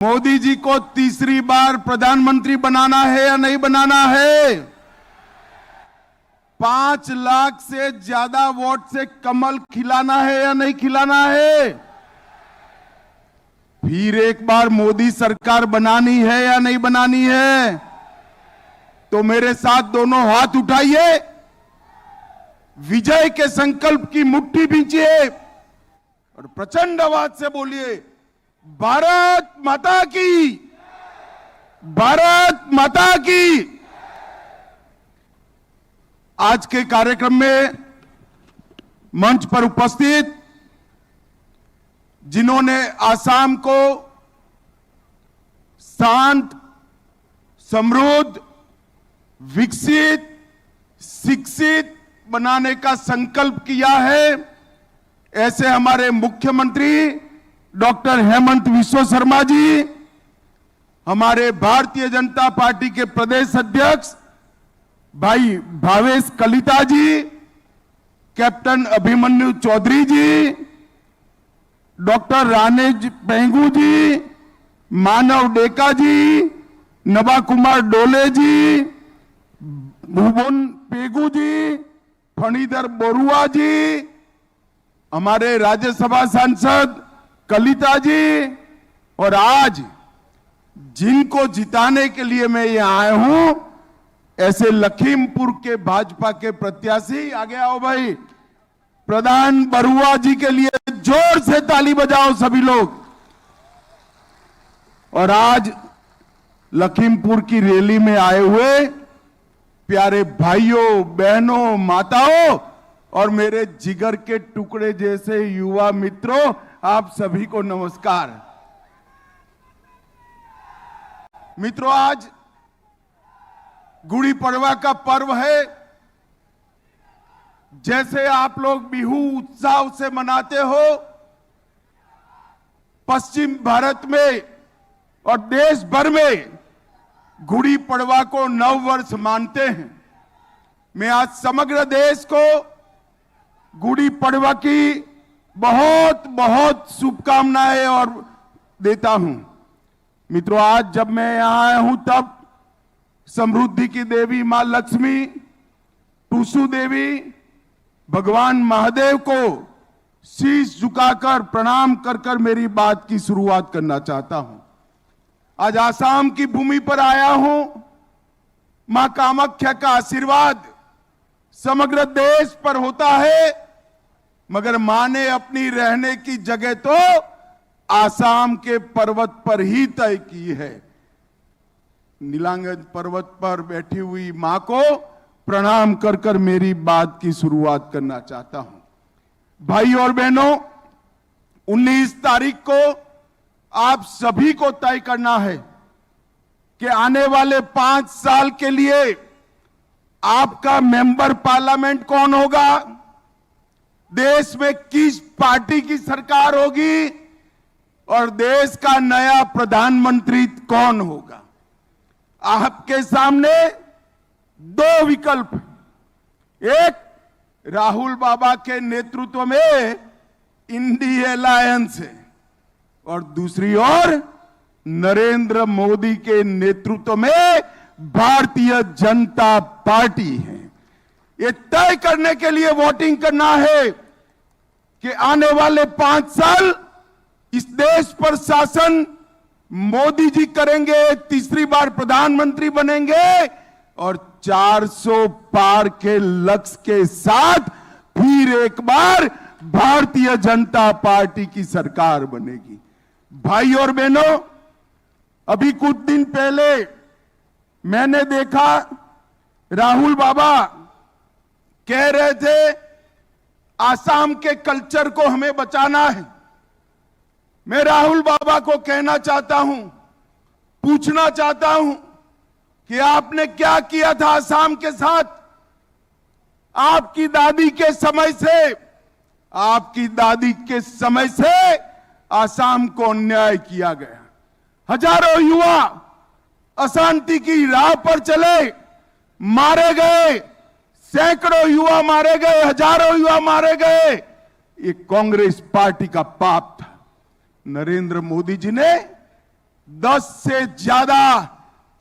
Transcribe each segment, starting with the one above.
मोदी जी को तीसरी बार प्रधानमंत्री बनाना है या नहीं बनाना है? 5 लाख से ज्यादा वोट से कमल खिलाना है या नहीं खिलाना है? फिर एक बार मोदी सरकार बनानी है या नहीं बनानी है? तो मेरे साथ दोनों हाथ उठाइए, विजय के संकल्प की मुट्ठी भींचिए और प्रचंड आवाज से बोलिए, भारत माता की, भारत माता की। आज के कार्यक्रम में मंच पर उपस्थित जिन्होंने आसाम को शांत, समृद्ध, विकसित, शिक्षित बनाने का संकल्प किया है, ऐसे हमारे मुख्यमंत्री डॉक्टर हेमंत विश्व शर्मा जी, हमारे भारतीय जनता पार्टी के प्रदेश अध्यक्ष भाई भावेश कलिता जी, कैप्टन अभिमन्यु चौधरी जी, डॉक्टर रानेज पेंगू जी, मानव डेका जी, नबा कुमार डोले जी, भुवन पेगू जी, फणीधर बोरुआ जी, हमारे राज्यसभा सांसद कलिता जी, और आज जिनको जिताने के लिए मैं यहां आया हूं, ऐसे लखीमपुर के भाजपा के प्रत्याशी, आगे आओ भाई, प्रधान बरुआ जी के लिए जोर से ताली बजाओ सभी लोग। और आज लखीमपुर की रैली में आए हुए प्यारे भाइयों, बहनों, माताओं और मेरे जिगर के टुकड़े जैसे युवा मित्रों, आप सभी को नमस्कार। मित्रों, आज गुड़ी पड़वा का पर्व है। जैसे आप लोग बिहू उत्साह से मनाते हो, पश्चिम भारत में और देश भर में गुड़ी पड़वा को नव वर्ष मानते हैं। मैं आज समग्र देश को गुड़ी पड़वा की बहुत बहुत शुभकामनाएं और देता हूं। मित्रों, आज जब मैं यहां आया हूं तब समृद्धि की देवी मां लक्ष्मी, टूसू देवी, भगवान महादेव को शीश झुकाकर प्रणाम कर कर मेरी बात की शुरुआत करना चाहता हूं। आज आसाम की भूमि पर आया हूं। मां कामाख्या का आशीर्वाद समग्र देश पर होता है, मगर मां ने अपनी रहने की जगह तो आसाम के पर्वत पर ही तय की है। नीलांगन पर्वत पर बैठी हुई मां को प्रणाम कर कर मेरी बात की शुरुआत करना चाहता हूं। भाई और बहनों, 19 तारीख को आप सभी को तय करना है कि आने वाले 5 साल के लिए आपका मेंबर पार्लियामेंट कौन होगा, देश में किस पार्टी की सरकार होगी और देश का नया प्रधानमंत्री कौन होगा। आपके सामने 2 विकल्प, एक राहुल बाबा के नेतृत्व में इंडिया अलायंस है और दूसरी ओर नरेंद्र मोदी के नेतृत्व में भारतीय जनता पार्टी है। ये तय करने के लिए वोटिंग करना है कि आने वाले 5 साल इस देश पर शासन मोदी जी करेंगे, तीसरी बार प्रधानमंत्री बनेंगे और 400 पार के लक्ष्य के साथ फिर एक बार भारतीय जनता पार्टी की सरकार बनेगी। भाई और बहनों, अभी कुछ दिन पहले मैंने देखा राहुल बाबा कह रहे थे आसाम के कल्चर को हमें बचाना है। मैं राहुल बाबा को कहना चाहता हूं, पूछना चाहता हूं कि आपने क्या किया था आसाम के साथ। आपकी दादी के समय से आसाम को अन्याय किया गया। हजारों युवा अशांति की राह पर चले, मारे गए, सैकड़ों युवा मारे गए, हजारों युवा मारे गए। ये कांग्रेस पार्टी का पाप था। नरेंद्र मोदी जी ने 10 से ज्यादा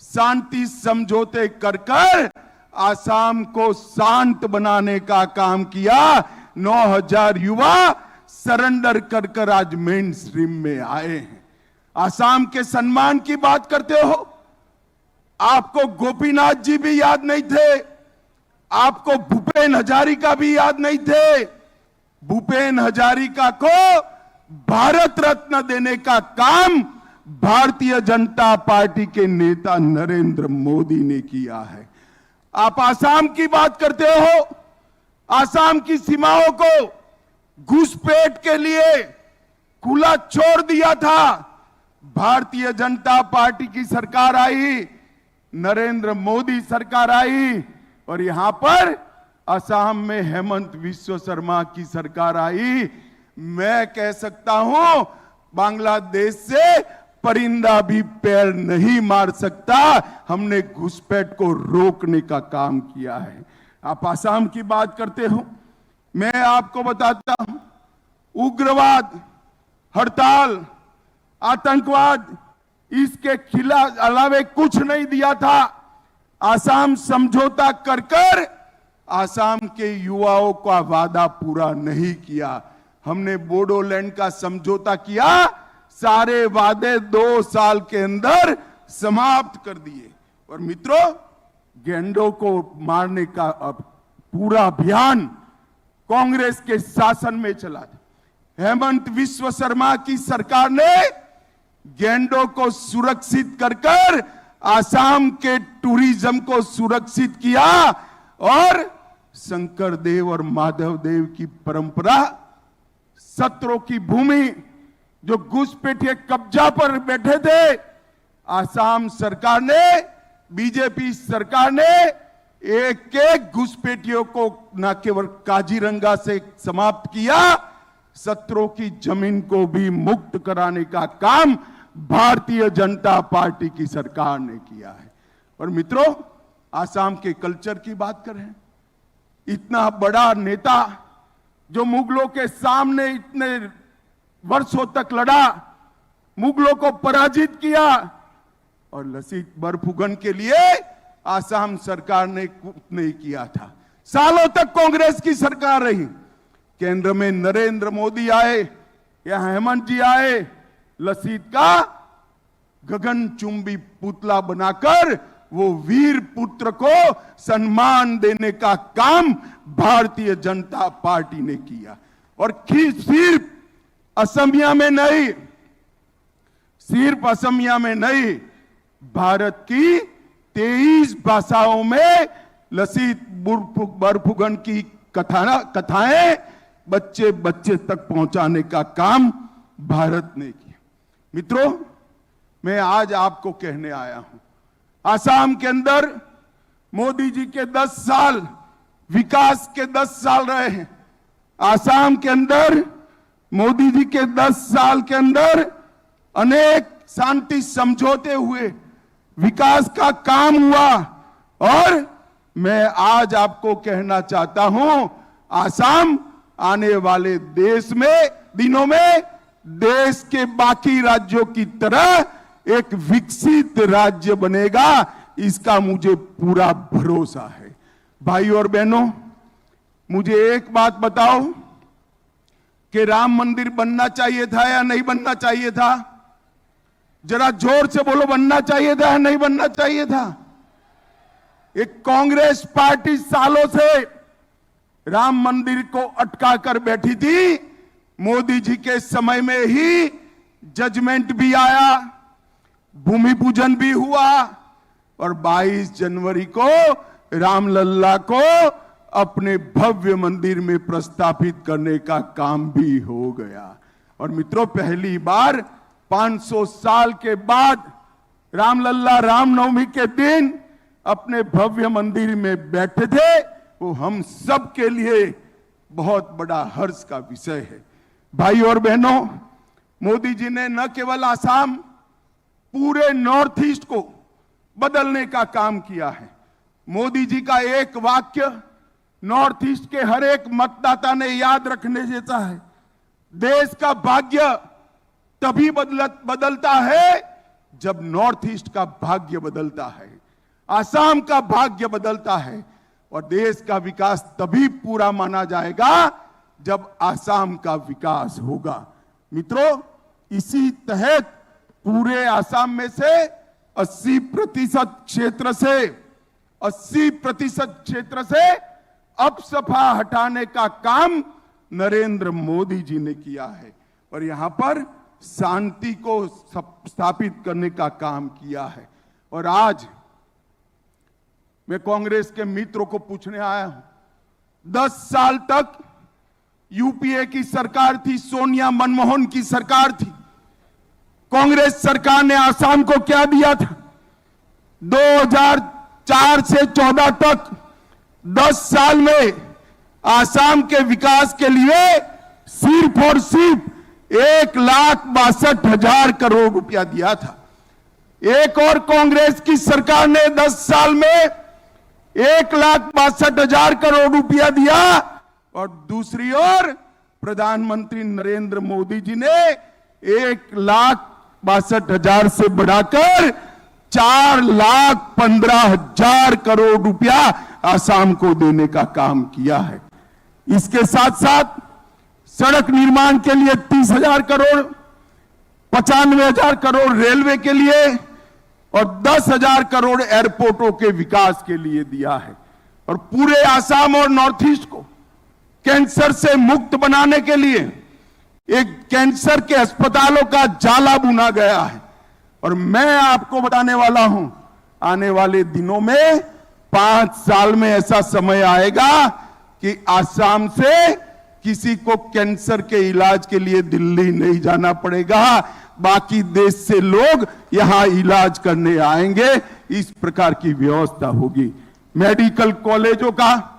शांति समझौते कर कर आसाम को शांत बनाने का काम किया। 9,000 युवा सरेंडर कर कर आज मेन स्ट्रीम में आए हैं। आसाम के सम्मान की बात करते हो, आपको गोपीनाथ जी भी याद नहीं थे, आपको भूपेन हजारिका भी याद नहीं थे। भूपेन हजारिका को भारत रत्न देने का काम भारतीय जनता पार्टी के नेता नरेंद्र मोदी ने किया है। आप आसाम की बात करते हो, आसाम की सीमाओं को घुसपैठ के लिए खुला छोड़ दिया था। भारतीय जनता पार्टी की सरकार आई, नरेंद्र मोदी सरकार आई और यहां पर असम में हेमंत विश्व शर्मा की सरकार आई। मैं कह सकता हूं बांग्लादेश से परिंदा भी पैर नहीं मार सकता। हमने घुसपैठ को रोकने का काम किया है। आप आसाम की बात करते हो, मैं आपको बताता हूं, उग्रवाद, हड़ताल, आतंकवाद, इसके खिलाफ अलावे कुछ नहीं दिया था। आसाम समझौता कर कर आसाम के युवाओं का वादा पूरा नहीं किया। हमने बोडोलैंड का समझौता किया, सारे वादे 2 साल के अंदर समाप्त कर दिए। और मित्रों, गेंडों को मारने का पूरा अभियान कांग्रेस के शासन में चला था। हेमंत विश्व शर्मा की सरकार ने गेंडों को सुरक्षित कर कर आसाम के टूरिज्म को सुरक्षित किया और शंकर देव और माधव देव की परंपरा, सत्रों की भूमि जो घुसपैठिए कब्जा पर बैठे थे, आसाम सरकार ने, बीजेपी सरकार ने एक एक घुसपैठियों को न केवल काजीरंगा से समाप्त किया, सत्रों की जमीन को भी मुक्त कराने का काम भारतीय जनता पार्टी की सरकार ने किया है। और मित्रों, आसाम के कल्चर की बात करें, इतना बड़ा नेता जो मुगलों के सामने इतने वर्षों तक लड़ा, मुगलों को पराजित किया और लसीत बरफुकन के लिए आसाम सरकार ने कुछ नहीं किया था। सालों तक कांग्रेस की सरकार रही, केंद्र में नरेंद्र मोदी आए या हेमंत जी आए, लसीत का गगनचुंबी पुतला बनाकर वो वीर पुत्र को सम्मान देने का काम भारतीय जनता पार्टी ने किया। और सिर्फ असमिया में नहीं, सिर्फ असमिया में नहीं, भारत की 23 भाषाओं में लसीत बरफुकन की कथाएं बच्चे बच्चे तक पहुंचाने का काम भारत ने किया। मित्रों, मैं आज आपको कहने आया हूं, आसाम के अंदर मोदी जी के 10 साल विकास के 10 साल रहे हैं। आसाम के अंदर मोदी जी के 10 साल के अंदर अनेक शांति समझौते हुए, विकास का काम हुआ। और मैं आज आपको कहना चाहता हूं, आसाम आने वाले दिनों में देश के बाकी राज्यों की तरह एक विकसित राज्य बनेगा, इसका मुझे पूरा भरोसा है। भाई और बहनों, मुझे एक बात बताओ कि राम मंदिर बनना चाहिए था या नहीं बनना चाहिए था? जरा जोर से बोलो, बनना चाहिए था या नहीं बनना चाहिए था? एक कांग्रेस पार्टी सालों से राम मंदिर को अटका कर बैठी थी। मोदी जी के समय में ही जजमेंट भी आया, भूमि पूजन भी हुआ और 22 जनवरी को रामलल्ला को अपने भव्य मंदिर में प्रस्थापित करने का काम भी हो गया। और मित्रों, पहली बार 500 साल के बाद रामलल्ला रामनवमी के दिन अपने भव्य मंदिर में बैठे थे। वो हम सब के लिए बहुत बड़ा हर्ष का विषय है। भाई और बहनों, मोदी जी ने न केवल आसाम, पूरे नॉर्थ ईस्ट को बदलने का काम किया है। मोदी जी का एक वाक्य नॉर्थ ईस्ट के हर एक मतदाता ने याद रखने जैसा है। देश का भाग्य तभी बदलता है जब नॉर्थ ईस्ट का भाग्य बदलता है, आसाम का भाग्य बदलता है, और देश का विकास तभी पूरा माना जाएगा जब आसाम का विकास होगा। मित्रों, इसी तहत पूरे आसाम में से 80% क्षेत्र से अपसफा हटाने का काम नरेंद्र मोदी जी ने किया है और यहां पर शांति को स्थापित करने का काम किया है। और आज मैं कांग्रेस के मित्रों को पूछने आया हूं, 10 साल तक यूपीए की सरकार थी, सोनिया मनमोहन की सरकार थी। कांग्रेस सरकार ने आसाम को क्या दिया था? 2004 से 14 तक 10 साल में आसाम के विकास के लिए सिर्फ और सिर्फ 1,62,000 करोड़ रुपया दिया था। एक और कांग्रेस की सरकार ने 10 साल में 1,62,000 करोड़ रुपया दिया और दूसरी ओर प्रधानमंत्री नरेंद्र मोदी जी ने 1,62,000 से बढ़ाकर 4,15,000 करोड़ रुपया आसाम को देने का काम किया है। इसके साथ साथ सड़क निर्माण के लिए 30,000 करोड़, 95,000 करोड़ रेलवे के लिए और 10,000 करोड़ एयरपोर्टों के विकास के लिए दिया है। और पूरे आसाम और नॉर्थ ईस्ट को कैंसर से मुक्त बनाने के लिए एक कैंसर के अस्पतालों का जाला बुना गया है। और मैं आपको बताने वाला हूं, आने वाले दिनों में 5 साल में ऐसा समय आएगा कि आसाम से किसी को कैंसर के इलाज के लिए दिल्ली नहीं जाना पड़ेगा, बाकी देश से लोग यहां इलाज करने आएंगे। इस प्रकार की व्यवस्था होगी। मेडिकल कॉलेजों का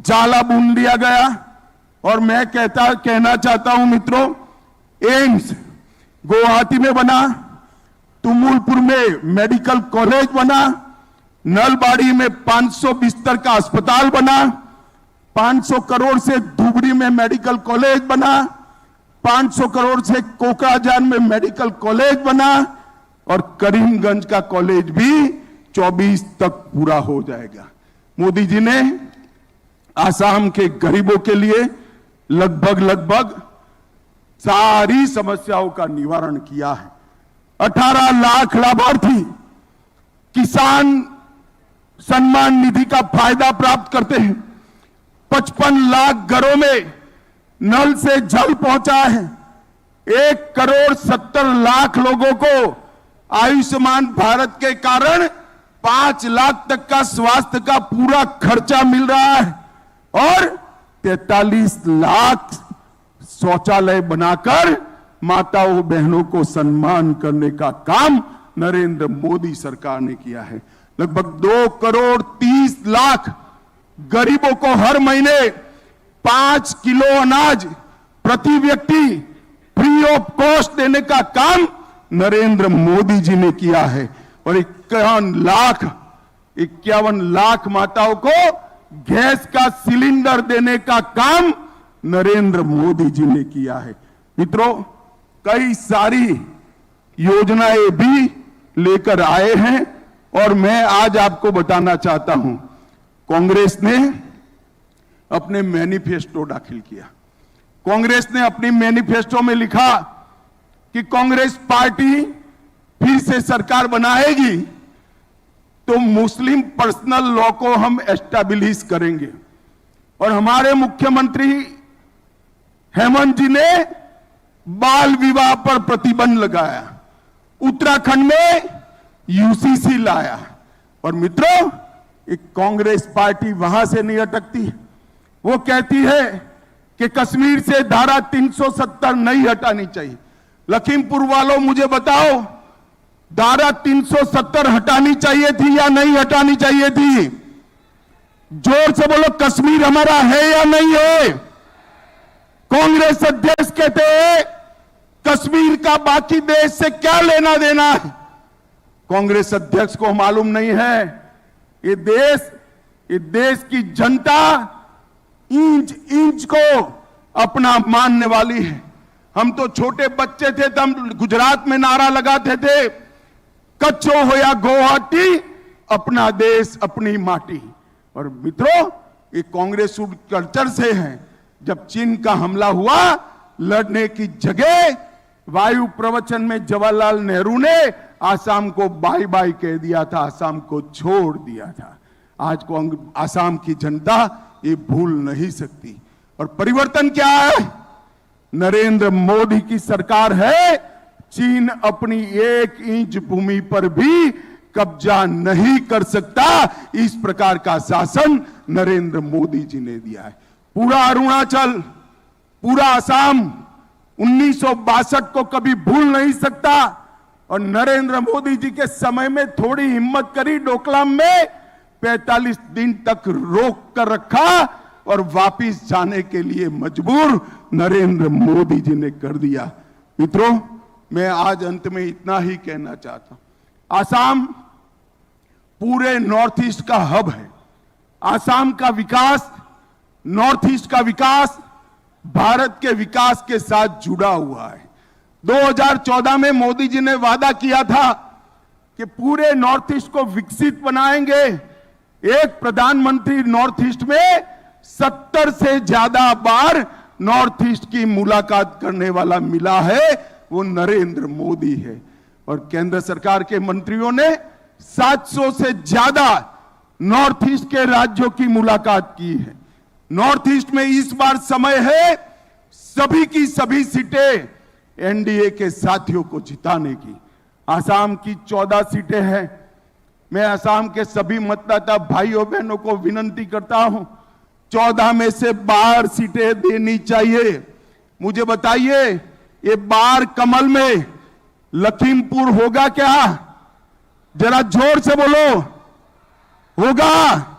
जाला बुन दिया गया और मैं कहना चाहता हूं मित्रों, एम्स गुवाहाटी में बना, तुमुलपुर में मेडिकल कॉलेज बना, नलबाड़ी में 500 बिस्तर का अस्पताल बना, 500 करोड़ से धुबरी में मेडिकल कॉलेज बना, 500 करोड़ से कोकराझार में मेडिकल कॉलेज बना और करीमगंज का कॉलेज भी 24 तक पूरा हो जाएगा। मोदी जी ने आसाम के गरीबों के लिए लगभग सारी समस्याओं का निवारण किया है। 18 लाख लाभार्थी किसान सम्मान निधि का फायदा प्राप्त करते हैं। 55 लाख घरों में नल से जल पहुंचा है। 1,70,00,000 लोगों को आयुष्मान भारत के कारण 5 लाख तक का स्वास्थ्य का पूरा खर्चा मिल रहा है और 43 लाख शौचालय बनाकर माताओं बहनों को सम्मान करने का काम नरेंद्र मोदी सरकार ने किया है। लगभग 2,30,00,000 गरीबों को हर महीने 5 किलो अनाज प्रति व्यक्ति फ्री ऑफ कॉस्ट देने का काम नरेंद्र मोदी जी ने किया है और 51 लाख माताओं को गैस का सिलेंडर देने का काम नरेंद्र मोदी जी ने किया है। मित्रों, कई सारी योजनाएं भी लेकर आए हैं और मैं आज आपको बताना चाहता हूं, कांग्रेस ने अपने मैनिफेस्टो दाखिल किया। कांग्रेस ने अपनी मैनिफेस्टो में लिखा कि कांग्रेस पार्टी फिर से सरकार बनाएगी तो मुस्लिम पर्सनल लॉ को हम एस्टैब्लिश करेंगे। और हमारे मुख्यमंत्री हेमंत जी ने बाल विवाह पर प्रतिबंध लगाया, उत्तराखंड में यूसीसी लाया। और मित्रों, एक कांग्रेस पार्टी वहां से नहीं अटकती, वो कहती है कि कश्मीर से धारा 370 नहीं हटानी चाहिए। लखीमपुर वालों मुझे बताओ, धारा 370 हटानी चाहिए थी या नहीं हटानी चाहिए थी? जोर से बोलो, कश्मीर हमारा है या नहीं है? कांग्रेस अध्यक्ष कहते हैं कश्मीर का बाकी देश से क्या लेना देना है। कांग्रेस अध्यक्ष को मालूम नहीं है ये देश की जनता इंच इंच को अपना मानने वाली है। हम तो छोटे बच्चे थे तो हम गुजरात में नारा लगाते थे, कच्छो हो या गुवाहाटी, अपना देश अपनी माटी। और मित्रों, ये कांग्रेस कल्चर से है। जब चीन का हमला हुआ, लड़ने की जगह वायु प्रवचन में जवाहरलाल नेहरू ने आसाम को बाय बाय कह दिया था, आसाम को छोड़ दिया था। आज को आसाम की जनता ये भूल नहीं सकती। और परिवर्तन क्या है? नरेंद्र मोदी की सरकार है। चीन अपनी 1 इंच भूमि पर भी कब्जा नहीं कर सकता। इस प्रकार का शासन नरेंद्र मोदी जी ने दिया है। पूरा अरुणाचल, पूरा असम 1962 को कभी भूल नहीं सकता। और नरेंद्र मोदी जी के समय में थोड़ी हिम्मत करी, डोकलाम में 45 दिन तक रोक कर रखा और वापिस जाने के लिए मजबूर नरेंद्र मोदी जी ने कर दिया। मित्रों, मैं आज अंत में इतना ही कहना चाहता हूं। आसाम पूरे नॉर्थ ईस्ट का हब है। आसाम का विकास, नॉर्थ ईस्ट का विकास भारत के विकास के साथ जुड़ा हुआ है। 2014 में मोदी जी ने वादा किया था कि पूरे नॉर्थ ईस्ट को विकसित बनाएंगे। एक प्रधानमंत्री नॉर्थ ईस्ट में 70 से ज्यादा बार नॉर्थ ईस्ट की मुलाकात करने वाला मिला है, वो नरेंद्र मोदी है। और केंद्र सरकार के मंत्रियों ने 700 से ज्यादा नॉर्थ ईस्ट के राज्यों की मुलाकात की है। नॉर्थ ईस्ट में इस बार समय है सभी की सभी सीटें एनडीए के साथियों को जिताने की। आसाम की 14 सीटें हैं। मैं आसाम के सभी मतदाता भाइयों बहनों को विनती करता हूं, 14 में से 12 सीटें देनी चाहिए। मुझे बताइए, ये 12 कमल में लखीमपुर होगा क्या? जरा जोर से बोलो, होगा?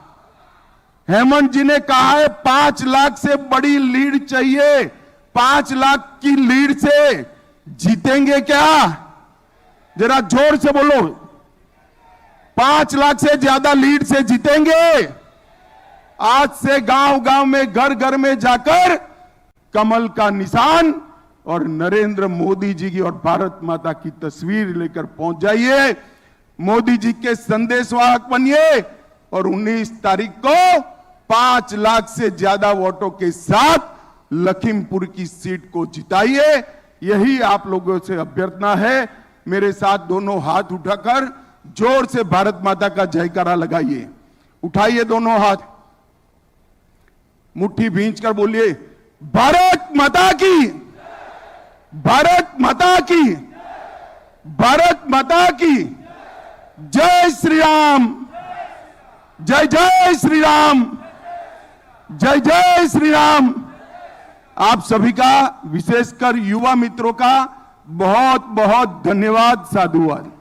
हेमंत जी ने कहा है 5 लाख से बड़ी लीड चाहिए। 5 लाख की लीड से जीतेंगे क्या? जरा जोर से बोलो, 5 लाख से ज्यादा लीड से जीतेंगे? आज से गांव गांव में, घर घर में जाकर कमल का निशान और नरेंद्र मोदी जी की और भारत माता की तस्वीर लेकर पहुंच जाइए। मोदी जी के संदेशवाहक बनिए और 19 तारीख को 5 लाख से ज्यादा वोटों के साथ लखीमपुर की सीट को जिताइए। यही आप लोगों से अभ्यर्थना है। मेरे साथ दोनों हाथ उठाकर जोर से भारत माता का जयकारा लगाइए। उठाइए दोनों हाथ, मुट्ठी भींच कर बोलिए, भारत माता की, भारत माता की, भारत माता की जय श्री राम, जय जय श्री राम, जय जय श्री राम। आप सभी का, विशेषकर युवा मित्रों का बहुत बहुत धन्यवाद, साधुवाद।